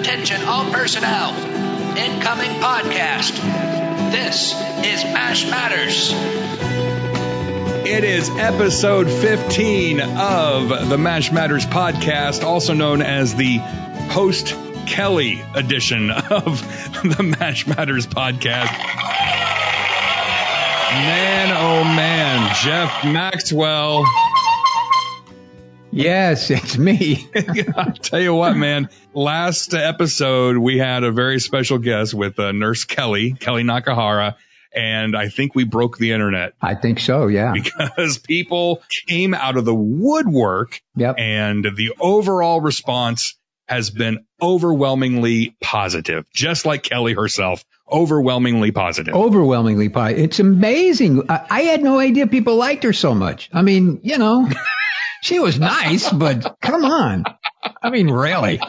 Attention all personnel. Incoming podcast. This is MASH Matters. It is episode 15 of the MASH Matters podcast, also known as the post-Kelly edition of the MASH Matters podcast. Man, oh man, Jeff Maxwell. Yes, it's me. I'll tell you what, man. Last episode, we had a very special guest with Nurse Kelly Nakahara, and I think we broke the internet. I think so, yeah. Because people came out of the woodwork, and the overall response has been overwhelmingly positive, just like Kelly herself. Overwhelmingly positive. Overwhelmingly positive. It's amazing. I had no idea people liked her so much. I mean, you know, she was nice, but come on. I mean, really.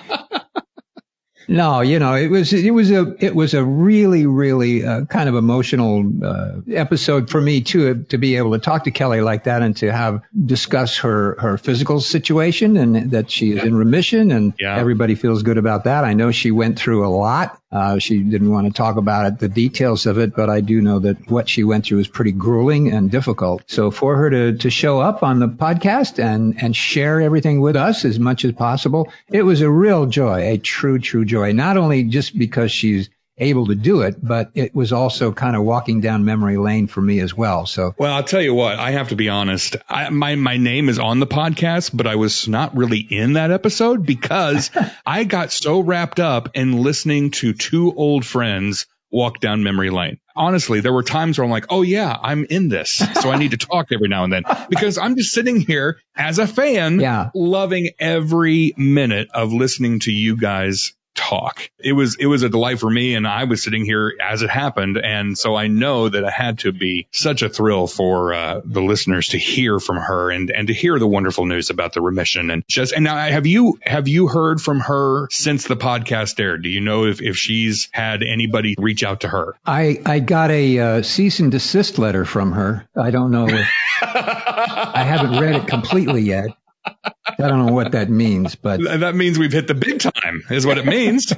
No, you know, it was a really kind of emotional episode for me too, to be able to talk to Kelly like that and to discuss her physical situation and that she is in remission, and everybody feels good about that. I know she went through a lot. She didn't want to talk about it, the details of it, but I do know that what she went through was pretty grueling and difficult. So for her to show up on the podcast and share everything with us as much as possible, it was a real joy, a true joy. Not only just because she's able to do it, but it was also kind of walking down memory lane for me as well. So, well, I'll tell you what, I have to be honest. My name is on the podcast, but I was not really in that episode because I got so wrapped up in listening to two old friends walk down memory lane. Honestly, there were times where I'm like, oh yeah, I'm in this. So I need to talk every now and then because I'm just sitting here as a fan, loving every minute of listening to you guys talk. It was a delight for me, and I was sitting here as it happened, and so I know that it had to be such a thrill for the listeners to hear from her and to hear the wonderful news about the remission. And now have you heard from her since the podcast aired? Do you know if she's had anybody reach out to her? I got a cease and desist letter from her. I don't know if I haven't read it completely yet. I don't know what that means, but that means we've hit the big time is what it means.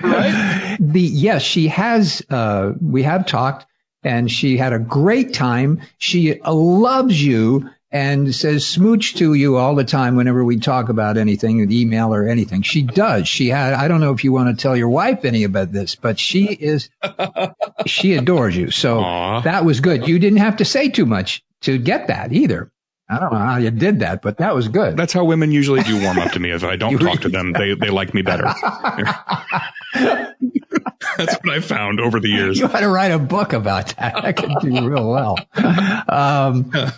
Right? Yes, she has. We have talked, and she had a great time. She loves you and says smooch to you all the time whenever we talk about anything, an email or anything. She does. I don't know if you want to tell your wife any about this, but she adores you. So that was good. You didn't have to say too much to get that either. I don't know how you did that, but that was good. That's how women usually do warm up to me. If I don't talk to them, they like me better. That's what I found over the years. You ought to write a book about that. That could do real well.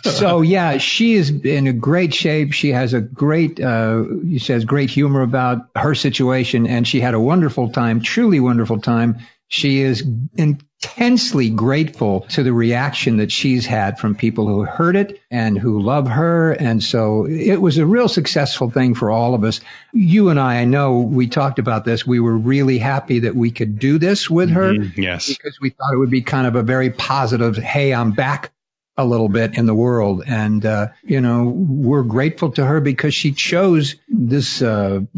So yeah, she is in a great shape. She has a great, she says great humor about her situation, and she had a wonderful time, truly wonderful time. She is intensely grateful to the reaction that she's had from people who heard it and who love her. And so it was a real successful thing for all of us. You and I know we talked about this. We were really happy that we could do this with her. Yes. Because we thought it would be kind of a very positive, hey, I'm back a little bit in the world. And, you know, we're grateful to her because she chose this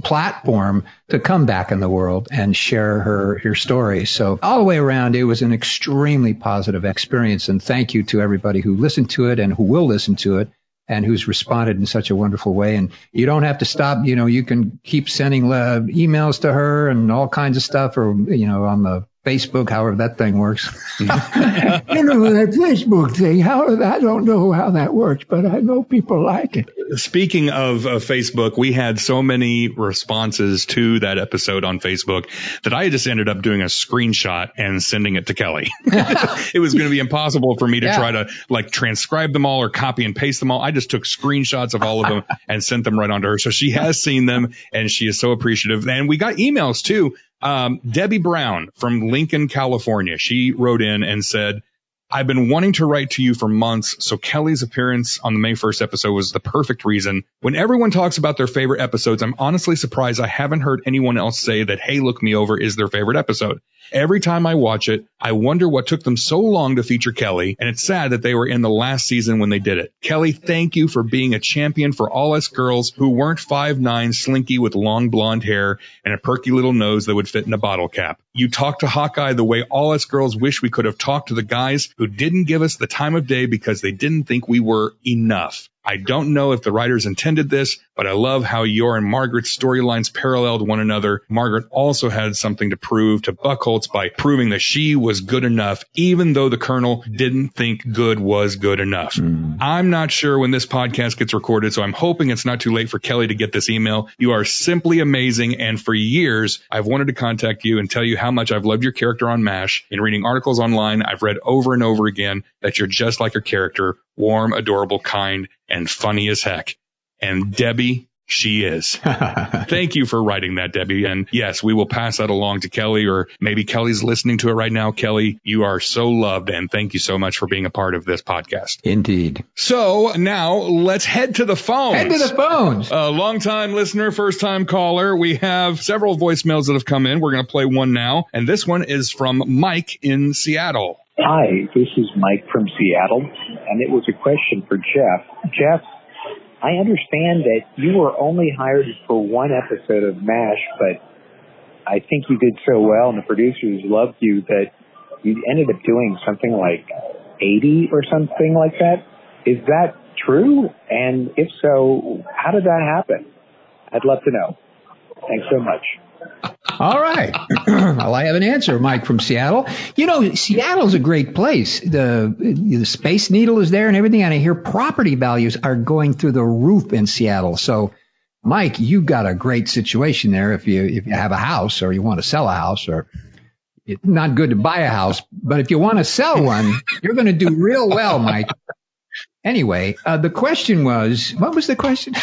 platform to come back in the world and share her story. So all the way around, it was an extremely positive experience. And thank you to everybody who listened to it and who will listen to it and who's responded in such a wonderful way. And you don't have to stop. You know, you can keep sending emails to her and all kinds of stuff, or, you know, on the Facebook, however that thing works. You know, that Facebook thing, I don't know how that works, but I know people like it. Speaking of Facebook, we had so many responses to that episode on Facebook that I just ended up doing a screenshot and sending it to Kelly. It was going to be impossible for me to try to like transcribe them all or copy and paste them all. I just took screenshots of all of them and sent them right on to her. So she has seen them, and she is so appreciative. And we got emails too. Debbie Brown from Lincoln, California, she wrote in and said, I've been wanting to write to you for months, so Kelly's appearance on the May 1st episode was the perfect reason. When everyone talks about their favorite episodes, I'm honestly surprised I haven't heard anyone else say that Hey, Look Me Over is their favorite episode. Every time I watch it, I wonder what took them so long to feature Kelly, and it's sad that they were in the last season when they did it. Kelly, thank you for being a champion for all us girls who weren't 5'9", slinky with long blonde hair and a perky little nose that would fit in a bottle cap. You talked to Hawkeye the way all us girls wish we could have talked to the guys who didn't give us the time of day because they didn't think we were enough. I don't know if the writers intended this, but I love how your and Margaret's storylines paralleled one another. Margaret also had something to prove to Buchholz by proving that she was good enough, even though the Colonel didn't think good was good enough. I'm not sure when this podcast gets recorded, so I'm hoping it's not too late for Kelly to get this email. You are simply amazing, and for years, I've wanted to contact you and tell you how much I've loved your character on MASH. In reading articles online, I've read over and over again that you're just like your character, warm, adorable, kind, and funny as heck. And Debbie, she is. Thank you for writing that, Debbie. And yes, we will pass that along to Kelly, or maybe Kelly's listening to it right now. Kelly, you are so loved, and thank you so much for being a part of this podcast. Indeed. So now let's head to the phones. Head to the phones. A long-time listener, first-time caller. We have several voicemails that have come in. We're going to play one now, and this one is from Mike in Seattle. Hi, this is Mike from Seattle, and it was a question for Jeff. Jeff, I understand that you were only hired for one episode of MASH, but I think you did so well and the producers loved you that you ended up doing something like 80 or something like that. Is that true? And if so, how did that happen? I'd love to know. Thanks so much. All right. Well, I have an answer, Mike from Seattle. You know, Seattle's a great place. The Space Needle is there and everything. And I hear property values are going through the roof in Seattle. So, Mike, you got a great situation there if you have a house or you want to sell a house, or it's not good to buy a house. But if you want to sell one, you're going to do real well, Mike. Anyway, the question was, what was the question?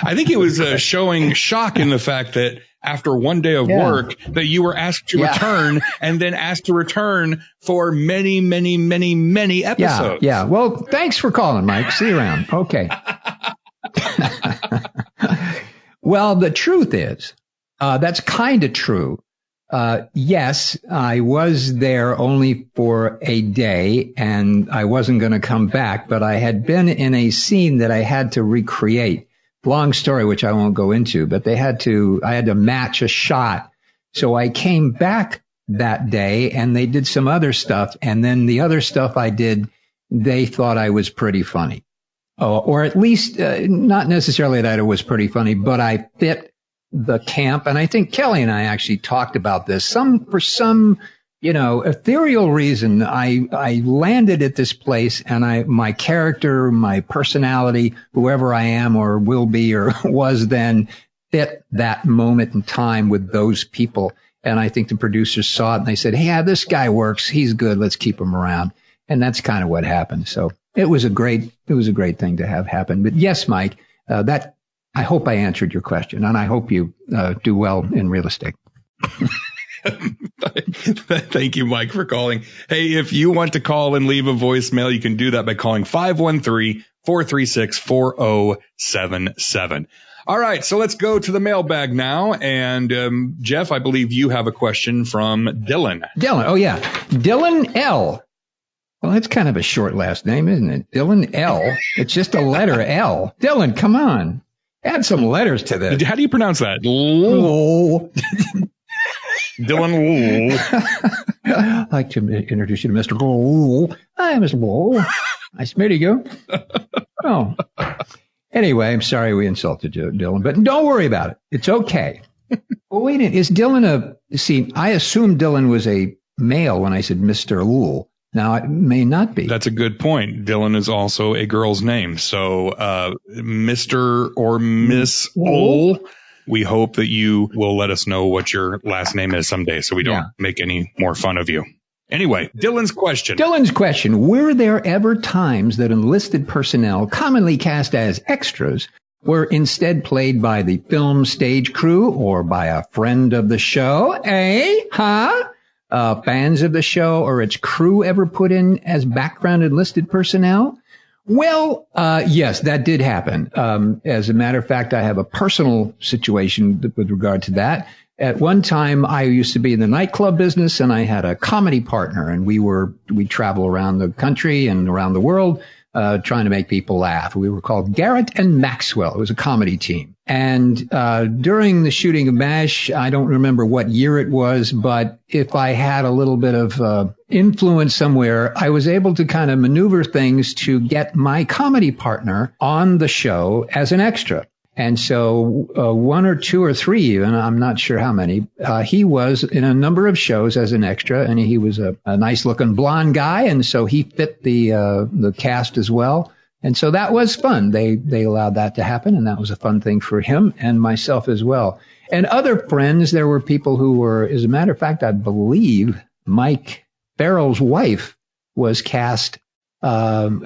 I think it was showing shock in the fact that after one day of work that you were asked to return and then asked to return for many, many, many, many episodes. Yeah. Well, thanks for calling, Mike. See you around. Okay. Well, the truth is, that's kind of true. Yes, I was there only for a day and I wasn't going to come back, but I had been in a scene that I had to recreate. Long story, which I won't go into, but I had to match a shot. So I came back that day and they did some other stuff. And then the other stuff I did, they thought I was pretty funny. Or at least not necessarily that it was pretty funny, but I fit the camp. And I think Kelly and I actually talked about this. For some ethereal reason, I landed at this place and my character, my personality, whoever I am or will be or was then, fit that moment in time with those people. And I think the producers saw it and they said, hey, this guy works. He's good. Let's keep him around. And that's kind of what happened. So it was a great thing to have happen. But yes, Mike, I hope I answered your question and I hope you do well in real estate. Thank you, Mike, for calling. Hey, if you want to call and leave a voicemail, you can do that by calling 513-436-4077. All right, so let's go to the mailbag now. And Jeff, I believe you have a question from Dylan. Dylan, oh yeah. Dylan L. Well, that's kind of a short last name, isn't it? Dylan L. It's just a letter L. Dylan, come on. Add some letters to this. How do you pronounce that? Dylan. I'd like to introduce you to Mr. Bull. Hi, Mr. Bull. Nice to meet you. Oh. Anyway, I'm sorry we insulted you, Dylan, but don't worry about it. It's okay. Well, wait a minute. Is Dylan I assumed Dylan was a male when I said Mr. Lul. Now, it may not be. That's a good point. Dylan is also a girl's name. So, Mr. or Miss Ol, we hope that you will let us know what your last name is someday so we don't make any more fun of you. Anyway, Dylan's question. Were there ever times that enlisted personnel, commonly cast as extras, were instead played by the film stage crew or by a friend of the show? Eh? Huh? fans of the show or its crew ever put in as background enlisted personnel? Well, yes, that did happen. As a matter of fact, I have a personal situation with regard to that. At one time, I used to be in the nightclub business, and I had a comedy partner, and we travel around the country and around the world, trying to make people laugh. We were called Garrett and Maxwell. It was a comedy team. And during the shooting of MASH, I don't remember what year it was, but if I had a little bit of influence somewhere, I was able to kind of maneuver things to get my comedy partner on the show as an extra. And so one or two or three, even, I'm not sure how many, he was in a number of shows as an extra, and he was a nice-looking blonde guy, and so he fit the cast as well. And so that was fun. They allowed that to happen, and that was a fun thing for him and myself as well. And other friends, there were people who were, as a matter of fact, I believe Mike Farrell's wife was cast.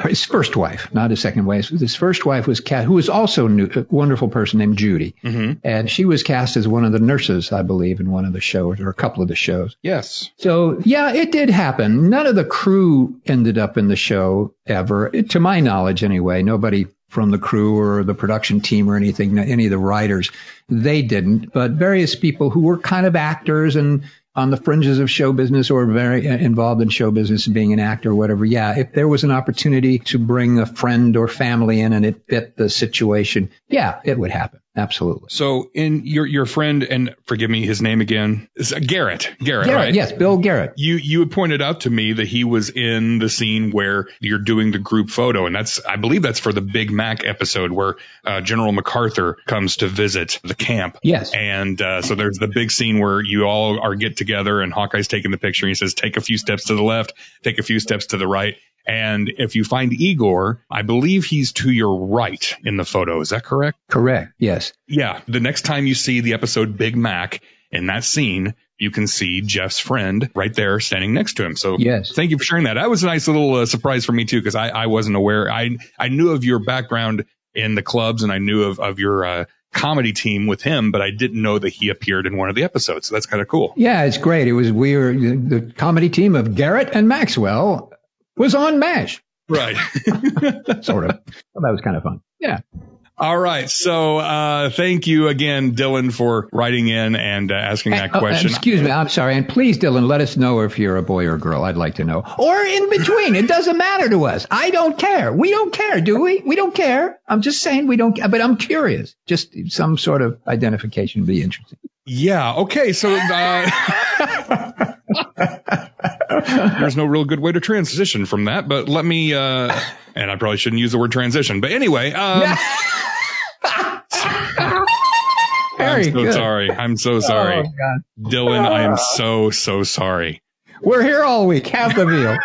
His first wife, not his second wife. His first wife was cast, who was also a wonderful person named Judy. Mm-hmm. And she was cast as one of the nurses, I believe, in one of the shows or a couple of the shows. Yes. So, yeah, it did happen. None of the crew ended up in the show ever, to my knowledge anyway. Nobody from the crew or the production team or anything, any of the writers, they didn't. But various people who were kind of actors and on the fringes of show business or very involved in show business, being an actor or whatever. Yeah, if there was an opportunity to bring a friend or family in and it fit the situation, yeah, it would happen. Absolutely. So in your friend, and forgive me, his name again is Garrett, right? Yes, Bill Garrett. You had pointed out to me that he was in the scene where you're doing the group photo, and I believe that's for the Big Mac episode where General MacArthur comes to visit the camp. Yes. And so there's the big scene where you all get together, and Hawkeye's taking the picture, and he says, "Take a few steps to the left, take a few steps to the right." And if you find Igor, I believe he's to your right in the photo. Is that correct? Correct. Yes. Yeah. The next time you see the episode Big Mac in that scene, you can see Jeff's friend right there standing next to him. So yes, thank you for sharing that. That was a nice little surprise for me, too, because I wasn't aware. I knew of your background in the clubs, and I knew of your comedy team with him, but I didn't know that he appeared in one of the episodes. So that's kind of cool. Yeah, it's great. We were the comedy team of Garrett and Maxwell was on MASH. Right. Sort of. Well, that was kind of fun. Yeah. All right. So thank you again, Dylan, for writing in and asking that question. Excuse me. I'm sorry. And please, Dylan, let us know if you're a boy or a girl. I'd like to know. Or in between. It doesn't matter to us. I don't care. We don't care, do we? We don't care. I'm just saying we don't care. But I'm curious. Just some sort of identification would be interesting. Yeah. Okay. So there's no real good way to transition from that. But let me and I probably shouldn't use the word transition. But anyway. I'm so sorry. Oh, God. Dylan, I am so sorry. We're here all week. Have the meal.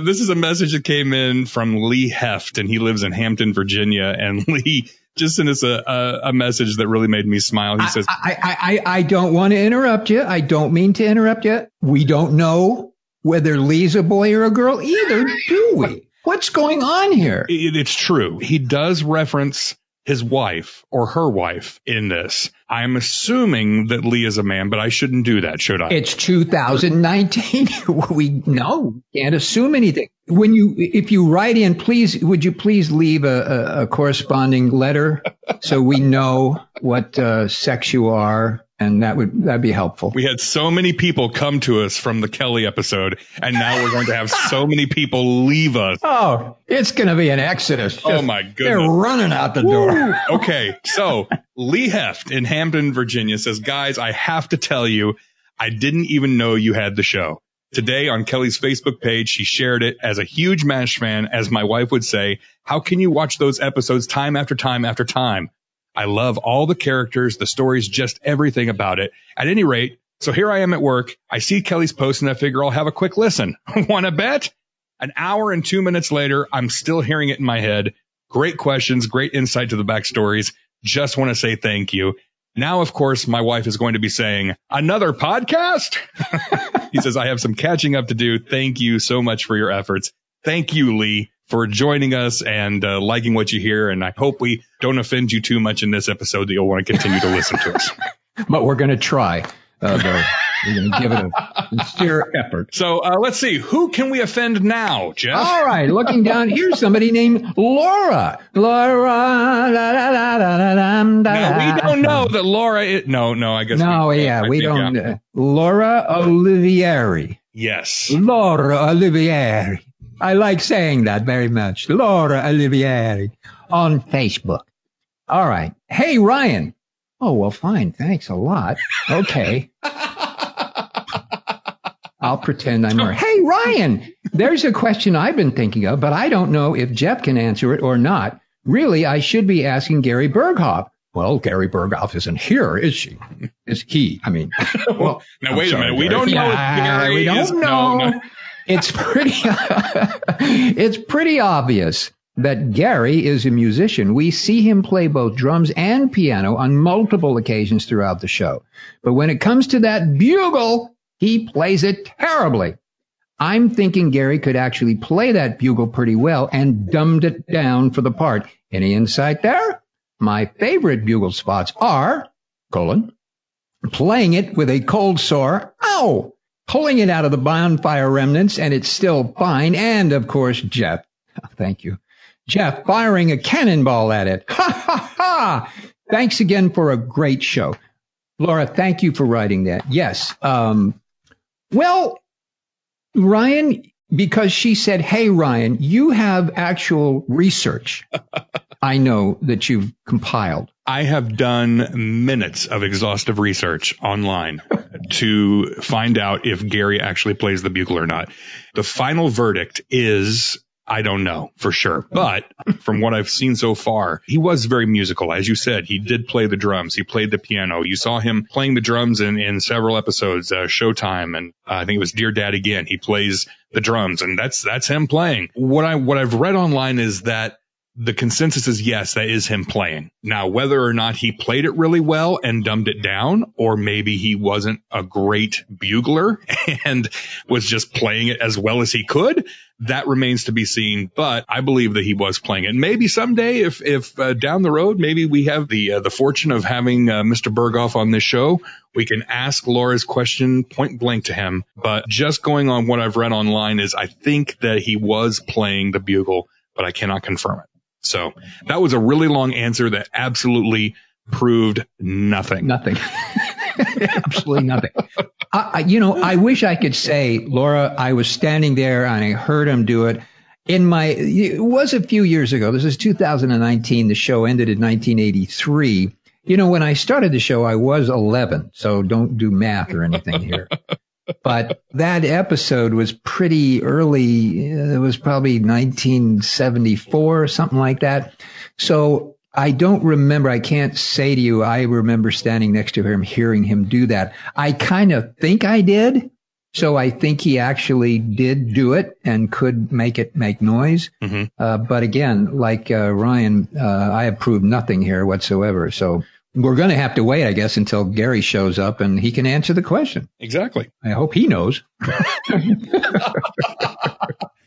This is a message that came in from Lee Heft, and he lives in Hampton, Virginia. And Lee just sent us a message that really made me smile. He says, I don't want to interrupt you. I don't mean to interrupt you. We don't know whether Lee's a boy or a girl either, do we? What's going on here? It's true. He does reference his wife or her wife in this. I'm assuming that Lee is a man, but I shouldn't do that, should I? It's 2019. We can't assume anything. If you write in, would you please leave a corresponding letter so we know what sex you are? And that'd be helpful. We had so many people come to us from the Kelly episode, and now we're going to have so many people leave us. Oh, it's going to be an exodus. Oh, my goodness. They're running out the door. Okay, so Lee Heft in Hampton, Virginia says, guys, I have to tell you, I didn't even know you had the show. Today on Kelly's Facebook page, she shared it. As a huge MASH fan, as my wife would say, how can you watch those episodes time after time after time? I love all the characters, the stories, just everything about it. At any rate, so here I am at work. I see Kelly's post, and I figure I'll have a quick listen. Want to bet? An hour and 2 minutes later, I'm still hearing it in my head. Great questions, great insight to the backstories. Just want to say thank you. Now, of course, my wife is going to be saying, another podcast? He says, I have some catching up to do. Thank you so much for your efforts. Thank you, Lee, for joining us and liking what you hear. And I hope we don't offend you too much in this episode that you'll want to continue to listen to us. But we're going to try. Though. We're going to give it a sincere effort. So let's see. Who can we offend now, Jeff? All right. Looking down, here's somebody named Laura. Laura. Now, we don't know that Laura is... No, I guess... we don't. Yeah. Laura Olivieri. Yes. Laura Olivieri. I like saying that very much. Laura Olivieri on Facebook. All right. Hey, Ryan. Oh, well, fine. Thanks a lot. Okay. I'll pretend I'm Laura. Hey, Ryan, there's a question I've been thinking of, but I don't know if Jeff can answer it or not. Really, I should be asking Gary Burghoff. Well, Gary Burghoff isn't here, is she? Is he? I mean, well, now wait a minute. We don't know if Gary we don't is... know. No. It's pretty obvious that Gary is a musician. We see him play both drums and piano on multiple occasions throughout the show. But when it comes to that bugle, he plays it terribly. I'm thinking Gary could actually play that bugle pretty well and dumbed it down for the part. Any insight there? My favorite bugle spots are, playing it with a cold sore, pulling it out of the bonfire remnants and it's still fine. And of course, Jeff, thank you. Jeff firing a cannonball at it. Ha ha ha! Thanks again for a great show. Laura, thank you for writing that. Yes. Well, Ryan, because she said, hey, Ryan, you have actual research. I know that you've compiled. I have done minutes of exhaustive research online to find out if Gary actually plays the bugle or not. The final verdict is, I don't know for sure. But from what I've seen so far, he was very musical. As you said, he did play the drums. He played the piano. You saw him playing the drums in several episodes, Showtime. And I think it was Dear Dad Again. He plays the drums and that's him playing. What I've read online is that the consensus is yes, that is him playing. Now, whether or not he played it really well and dumbed it down, or maybe he wasn't a great bugler and was just playing it as well as he could, that remains to be seen. But I believe that he was playing it. Maybe someday, if down the road, maybe we have the fortune of having Mr. Burghoff on this show, we can ask Laura's question point blank to him. But just going on what I've read online is I think that he was playing the bugle, but I cannot confirm it. So that was a really long answer that absolutely proved nothing. Nothing. Absolutely nothing. I wish I could say, Laura, I was standing there and I heard him do it. It was a few years ago. This is 2019. The show ended in 1983. When I started the show, I was 11. So don't do math or anything here. But that episode was pretty early. It was probably 1974 or something like that. So I don't remember. I can't say to you, I remember standing next to him, hearing him do that. I kind of think I did. So I think he actually did do it and could make noise. Mm-hmm. But again, like Ryan, I have proved nothing here whatsoever. So we're going to have to wait, I guess, until Gary shows up and he can answer the question. Exactly. I hope he knows.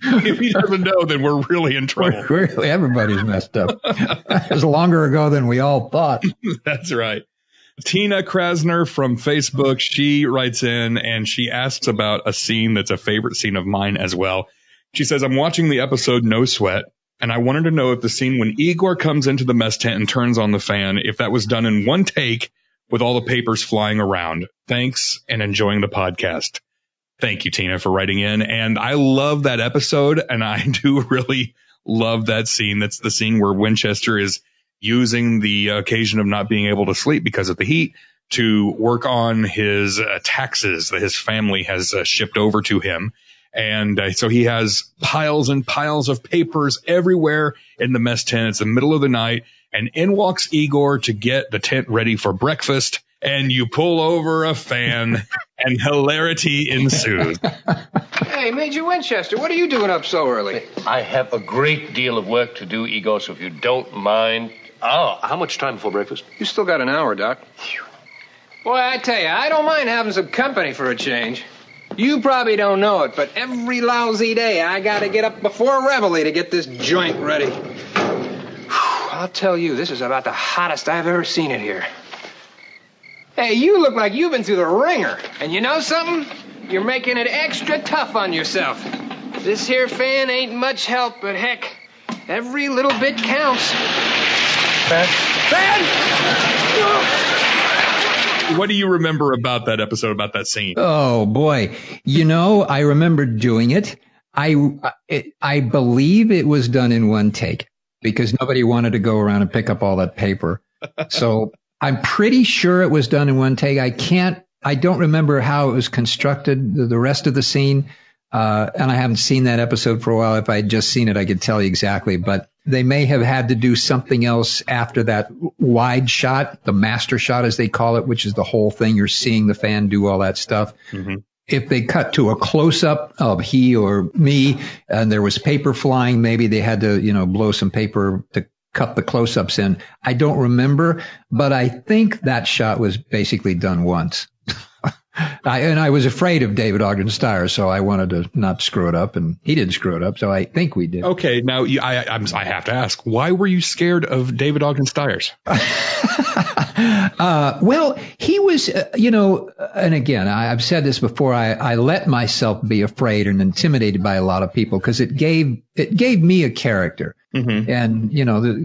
If he doesn't know, then we're really in trouble. Everybody's messed up. It was longer ago than we all thought. That's right. Tina Krasner from Facebook, she writes in and she asks about a scene that's a favorite scene of mine as well. She says, I'm watching the episode No Sweat. And I wanted to know if the scene when Igor comes into the mess tent and turns on the fan, if that was done in one take with all the papers flying around. Thanks and enjoying the podcast. Thank you, Tina, for writing in. And I love that episode. And I do really love that scene. That's the scene where Winchester is using the occasion of not being able to sleep because of the heat to work on his taxes that his family has shipped over to him. And so he has piles and piles of papers everywhere in the mess tent. It's the middle of the night. And in walks Igor to get the tent ready for breakfast. And you pull over a fan and hilarity ensues. Hey, Major Winchester, what are you doing up so early? I have a great deal of work to do, Igor, so if you don't mind. Oh, how much time before breakfast? You still got an hour, Doc. Boy, I tell you, I don't mind having some company for a change. You probably don't know it, but every lousy day I gotta get up before reveille to get this joint ready. Whew, I'll tell you, this is about the hottest I've ever seen it here. Hey, you look like you've been through the ringer. And you know something? You're making it extra tough on yourself. This here fan ain't much help, but heck, every little bit counts. Fan! What do you remember about that episode, about that scene? Oh, boy. I remember doing it. I believe it was done in one take because nobody wanted to go around and pick up all that paper. So I'm pretty sure it was done in one take. I don't remember how it was constructed, the rest of the scene. And I haven't seen that episode for a while. If I had just seen it, I could tell you exactly. But they may have had to do something else after that wide shot, the master shot, as they call it, which is the whole thing. You're seeing the fan do all that stuff. Mm-hmm. If they cut to a close-up of he or me and there was paper flying, maybe they had to, blow some paper to cut the close-ups in. I don't remember, but I think that shot was basically done once. I was afraid of David Ogden Stiers, so I wanted to not screw it up, and he didn't screw it up, so I think we did. Okay, now I have to ask, why were you scared of David Ogden Stiers? Well, he was, and again, I've said this before, I let myself be afraid and intimidated by a lot of people because it gave me a character. Mm-hmm. And,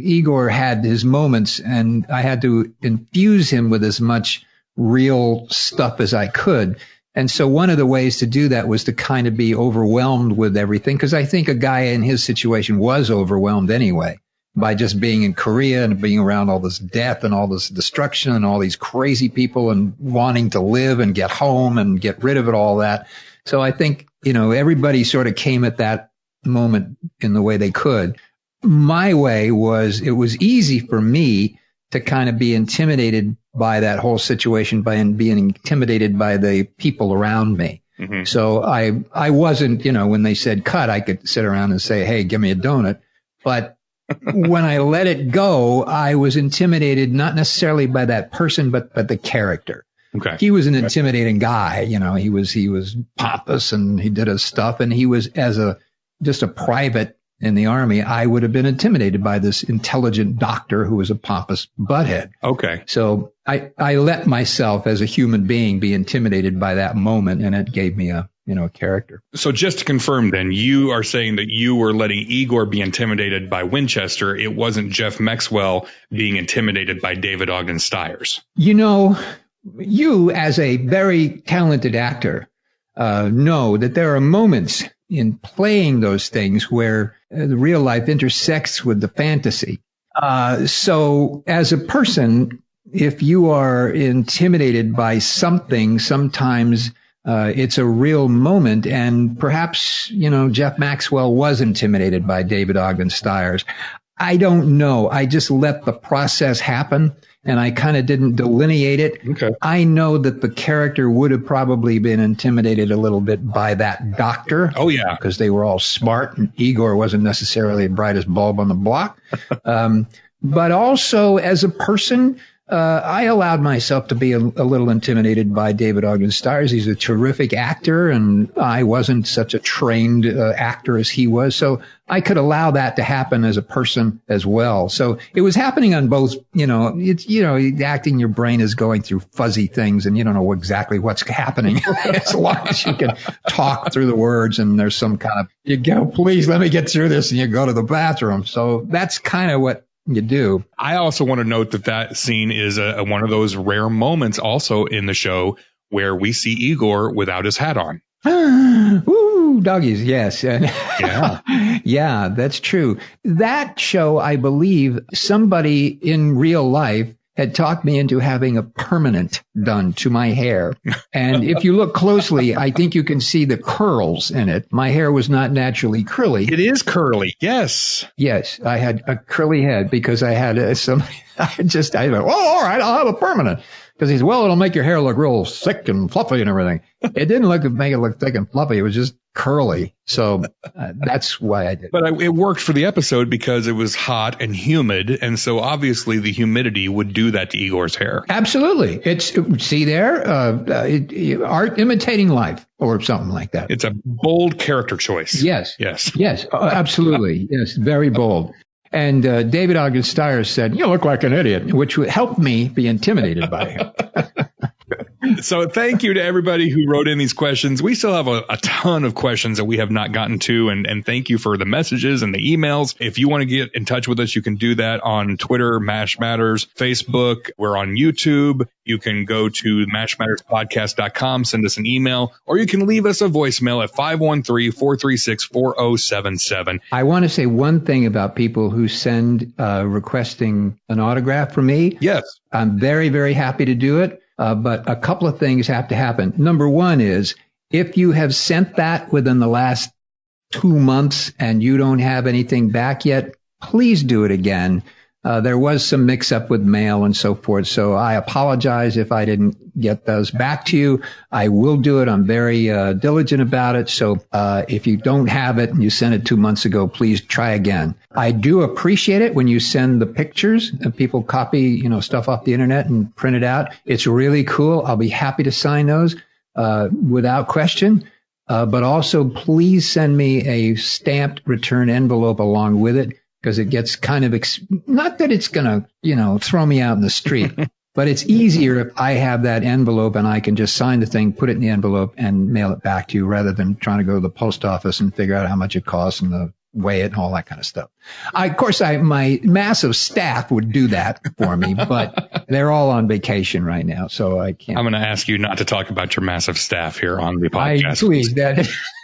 Igor had his moments, and I had to infuse him with as much real stuff as I could. And so one of the ways to do that was to kind of be overwhelmed with everything, because I think a guy in his situation was overwhelmed anyway by just being in Korea and being around all this death and all this destruction and all these crazy people and wanting to live and get home and get rid of it, all that. So I think, everybody sort of came at that moment in the way they could. My way was, it was easy for me to kind of be intimidated by that whole situation, by being intimidated by the people around me. Mm-hmm. So I wasn't, when they said cut, I could sit around and say, hey, give me a donut. But when I let it go, I was intimidated, not necessarily by that person, but the character. Okay. He was an intimidating guy. He was pompous and he did his stuff, and he was just a private in the Army, I would have been intimidated by this intelligent doctor who was a pompous butthead. Okay. So I let myself as a human being be intimidated by that moment, and it gave me a character. So just to confirm then, you are saying that you were letting Igor be intimidated by Winchester. It wasn't Jeff Maxwell being intimidated by David Ogden Stiers. You as a very talented actor know that there are moments in playing those things where the real life intersects with the fantasy. So as a person, if you are intimidated by something, sometimes it's a real moment. And perhaps, Jeff Maxwell was intimidated by David Ogden Stiers. I don't know. I just let the process happen, and I kind of didn't delineate it. Okay. I know that the character would have probably been intimidated a little bit by that doctor. Oh, yeah. Because they were all smart, and Igor wasn't necessarily the brightest bulb on the block. But also, as a person, I allowed myself to be a little intimidated by David Ogden Stiers. He's a terrific actor, and I wasn't such a trained actor as he was. So I could allow that to happen as a person as well. So it was happening on both, acting, your brain is going through fuzzy things, and you don't know exactly what's happening as long as you can talk through the words, and there's some kind of, you go, please let me get through this, and you go to the bathroom. So that's kind of what you do. I also want to note that scene is one of those rare moments also in the show where we see Igor without his hat on. Ooh, doggies, yes. Yeah. Yeah, that's true. That show, I believe, somebody in real life had talked me into having a permanent done to my hair. And if you look closely, I think you can see the curls in it. My hair was not naturally curly. It is curly. Yes. Yes. I had a curly head because I had I went, oh, all right, I'll have a permanent. Because he said, well, it'll make your hair look real thick and fluffy and everything. It didn't make it look thick and fluffy. It was just curly. So that's why I did. But it worked for the episode because it was hot and humid. And so obviously the humidity would do that to Igor's hair. Absolutely. See there, art imitating life or something like that. It's a bold character choice. Yes. Yes. Yes. Absolutely. Yes. Very bold. And David Ogden Stiers said, you look like an idiot, which would help me be intimidated by him. So thank you to everybody who wrote in these questions. We still have a ton of questions that we have not gotten to. And thank you for the messages and the emails. If you want to get in touch with us, you can do that on Twitter, MASH Matters, Facebook. We're on YouTube. You can go to mashmatterspodcast.com, send us an email, or you can leave us a voicemail at 513-436-4077. I want to say one thing about people who send requesting an autograph from me. Yes. I'm very, very happy to do it. But a couple of things have to happen. Number one is if you have sent that within the last 2 months and you don't have anything back yet, please do it again. There was some mix up with mail and so forth. So I apologize if I didn't get those back to you. I will do it. I'm very diligent about it. So if you don't have it and you sent it 2 months ago, please try again. I do appreciate it when you send the pictures and people copy, stuff off the internet and print it out. It's really cool. I'll be happy to sign those without question. But also please send me a stamped return envelope along with it, because it gets kind of, not that it's going to, throw me out in the street, but it's easier if I have that envelope and I can just sign the thing, put it in the envelope and mail it back to you rather than trying to go to the post office and figure out how much it costs and weigh it and all that kind of stuff. Of course, my massive staff would do that for me, but they're all on vacation right now, so I can't. I'm going to ask you not to talk about your massive staff here on the podcast. Please,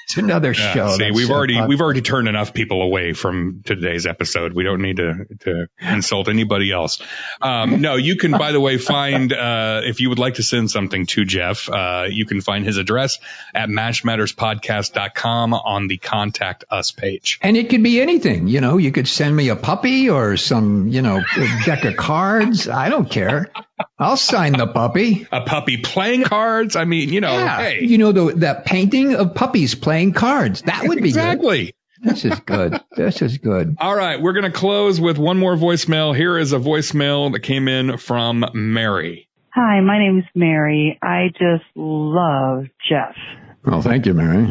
it's another show. See, we've already turned enough people away from today's episode. We don't need to insult anybody else. No, you can, by the way, find if you would like to send something to Jeff, you can find his address at mashmatterspodcast.com on the Contact Us page. And it could be anything. You could send me a puppy or some, deck of cards. I don't care. I'll sign the puppy. A puppy playing cards. I mean, hey. That painting of puppies playing cards. That would be exactly. Good. This is good. All right. We're going to close with one more voicemail. Here is a voicemail that came in from Mary. Hi, my name's Mary. I just love Jeff. Well, thank you, Mary.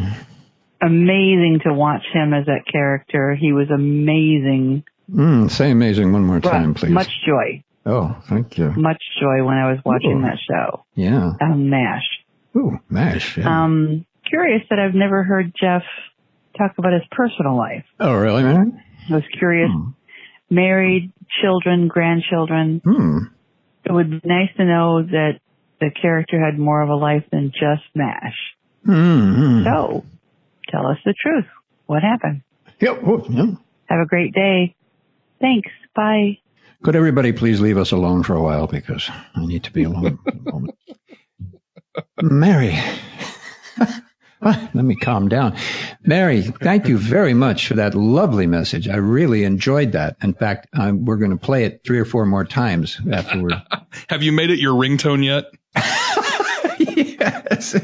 Amazing to watch him as that character. He was amazing. Say amazing one more time, please. Much joy. Oh, thank you. Much joy when I was watching that show. Yeah. MASH. Ooh, MASH. Yeah. Curious that I've never heard Jeff talk about his personal life. Oh, really, man? I was curious. Married, children, grandchildren. It would be nice to know that the character had more of a life than just MASH. So, tell us the truth. What happened? Yep. Have a great day. Thanks. Bye. Could everybody please leave us alone for a while, because I need to be alone for a moment. Mary. Let me calm down. Mary, thank you very much for that lovely message. I really enjoyed that. In fact, we're going to play it 3 or 4 more times afterward. Have you made it your ringtone yet? Yes.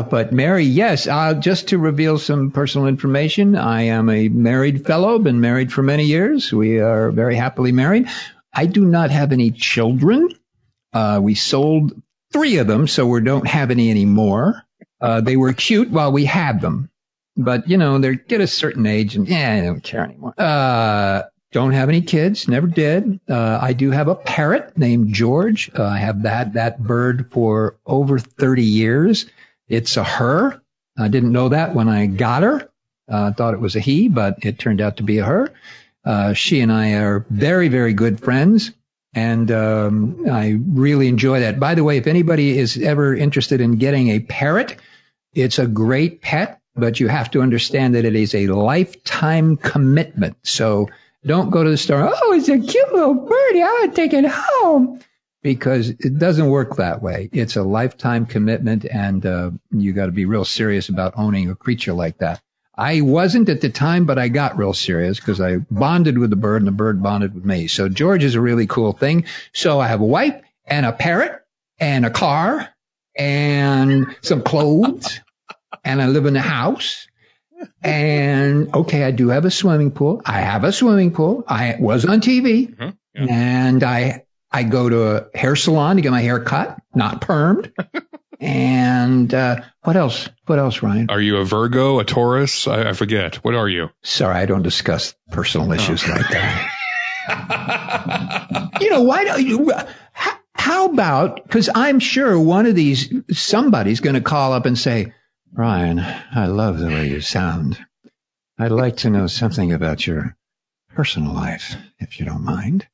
But Mary, yes, just to reveal some personal information, I am a married fellow, been married for many years. We are very happily married. I do not have any children. We sold 3 of them, so we don't have any anymore. They were cute while we had them. But, they get a certain age and, I don't care anymore. Don't have any kids, never did. I do have a parrot named George. I have that bird for over 30 years. It's a her. I didn't know that when I got her. I thought it was a he, but it turned out to be a her. She and I are very, very good friends, and I really enjoy that. By the way, if anybody is ever interested in getting a parrot, it's a great pet, but you have to understand that it is a lifetime commitment. So don't go to the store, oh, it's a cute little birdie, I want to take it home. Because it doesn't work that way. It's a lifetime commitment, and you got to be real serious about owning a creature like that. I wasn't at the time, but I got real serious because I bonded with the bird, and the bird bonded with me. So George is a really cool thing. So I have a wife and a parrot and a car and some clothes, and I live in a house. And, okay, I do have a swimming pool. I have a swimming pool. I was on TV, and I go to a hair salon to get my hair cut, not permed. And what else? What else, Ryan? Are you a Virgo, a Taurus? I forget. What are you? Sorry, I don't discuss personal issues like that. Why don't you? how about, because I'm sure one of these, somebody's going to call up and say, Ryan, I love the way you sound. I'd like to know something about your personal life, if you don't mind.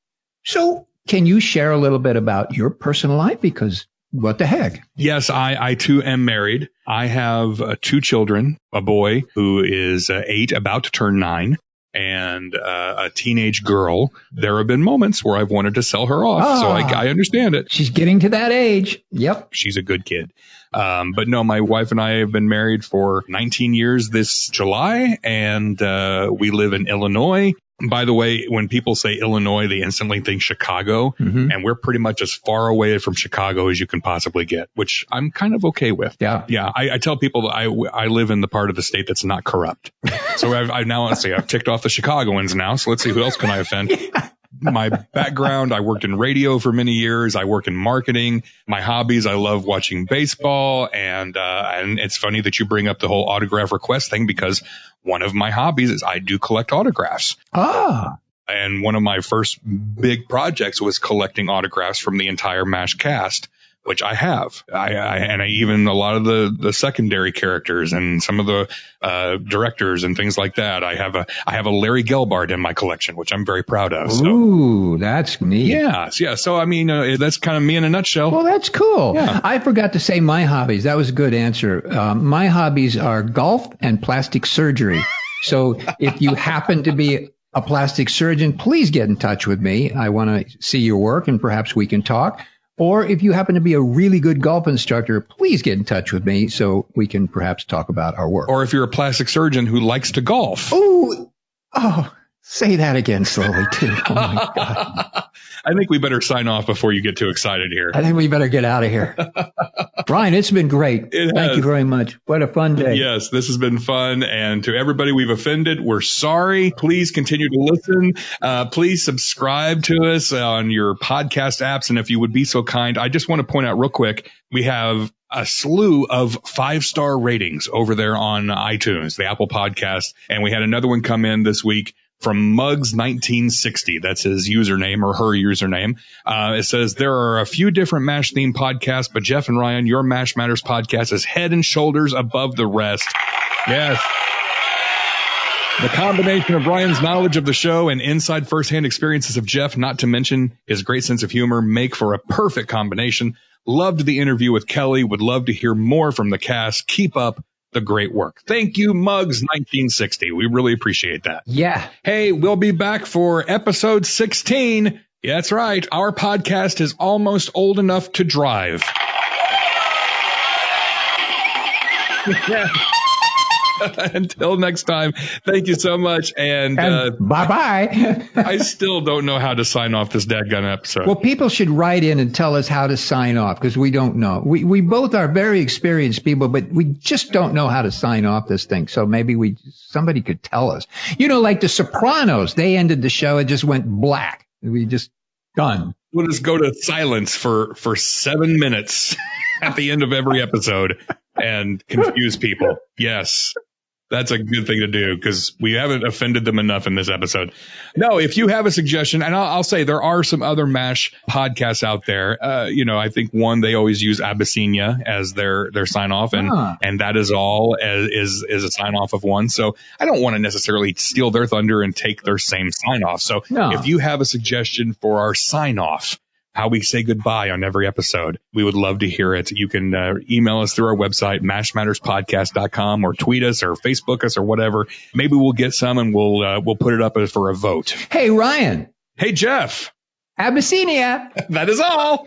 So can you share a little bit about your personal life? Because what the heck? Yes, I too am married. I have 2 children, a boy who is 8, about to turn 9, and a teenage girl. There have been moments where I've wanted to sell her off, so I understand it. She's getting to that age. Yep. She's a good kid. But no, my wife and I have been married for 19 years this July, and we live in Illinois. By the way, when people say Illinois, they instantly think Chicago, and we're pretty much as far away from Chicago as you can possibly get, which I'm kind of okay with. Yeah. Yeah. I tell people that I live in the part of the state that's not corrupt. So I've ticked off the Chicagoans now. So let's see, who else can I offend? Yeah. My background, I worked in radio for many years. I work in marketing. My hobbies, I love watching baseball. And it's funny that you bring up the whole autograph request thing, because one of my hobbies is I do collect autographs. And one of my first big projects was collecting autographs from the entire MASH cast, which I have. I even a lot of the secondary characters and some of the directors and things like that. I have a Larry Gelbart in my collection, which I'm very proud of. So. Ooh, that's neat. Yeah. So I mean, that's kind of me in a nutshell. Well, that's cool. Yeah. I forgot to say my hobbies. That was a good answer. My hobbies are golf and plastic surgery. So if you happen to be a plastic surgeon, please get in touch with me. I want to see your work and perhaps we can talk. Or if you happen to be a really good golf instructor, please get in touch with me so we can perhaps talk about our work. Or if you're a plastic surgeon who likes to golf. Oh, say that again slowly, too. Oh, my God. I think we better sign off before you get too excited here. I think we better get out of here. Brian, it's been great. Thank you very much. What a fun day. Yes, this has been fun. And to everybody we've offended, we're sorry. Please continue to listen. Please subscribe to us on your podcast apps. And if you would be so kind, I just want to point out real quick, we have a slew of 5-star ratings over there on iTunes, the Apple Podcast. And we had another one come in this week from Muggs1960. That's his username or her username. It says, there are a few different MASH themed podcasts, but Jeff and Ryan, your MASH Matters podcast is head and shoulders above the rest. Yes. The combination of Ryan's knowledge of the show and inside firsthand experiences of Jeff, not to mention his great sense of humor, make for a perfect combination. Loved the interview with Kelly. Would love to hear more from the cast. Keep up the great work. Thank you, Muggs1960. We really appreciate that. Yeah. Hey, we'll be back for episode 16. Yeah, that's right. Our podcast is almost old enough to drive. Yeah. Until next time, thank you so much. And bye-bye. I still don't know how to sign off this dadgun episode. Well, people should write in and tell us how to sign off because we don't know. We both are very experienced people, but we just don't know how to sign off this thing. So maybe somebody could tell us. You know, like The Sopranos, they ended the show. It just went black. We just done. We'll just go to silence for 7 minutes at the end of every episode and confuse people. Yes. That's a good thing to do because we haven't offended them enough in this episode. No, if you have a suggestion, and I'll say there are some other MASH podcasts out there. I think one, they always use Abyssinia as their sign off, and that is all is a sign off of one. So I don't want to necessarily steal their thunder and take their same sign off. So if you have a suggestion for our sign off, how we say goodbye on every episode, we would love to hear it. You can email us through our website, mashmatterspodcast.com, or tweet us or Facebook us or whatever. Maybe we'll get some and we'll put it up for a vote. Hey, Ryan. Hey, Jeff. Abyssinia. That is all.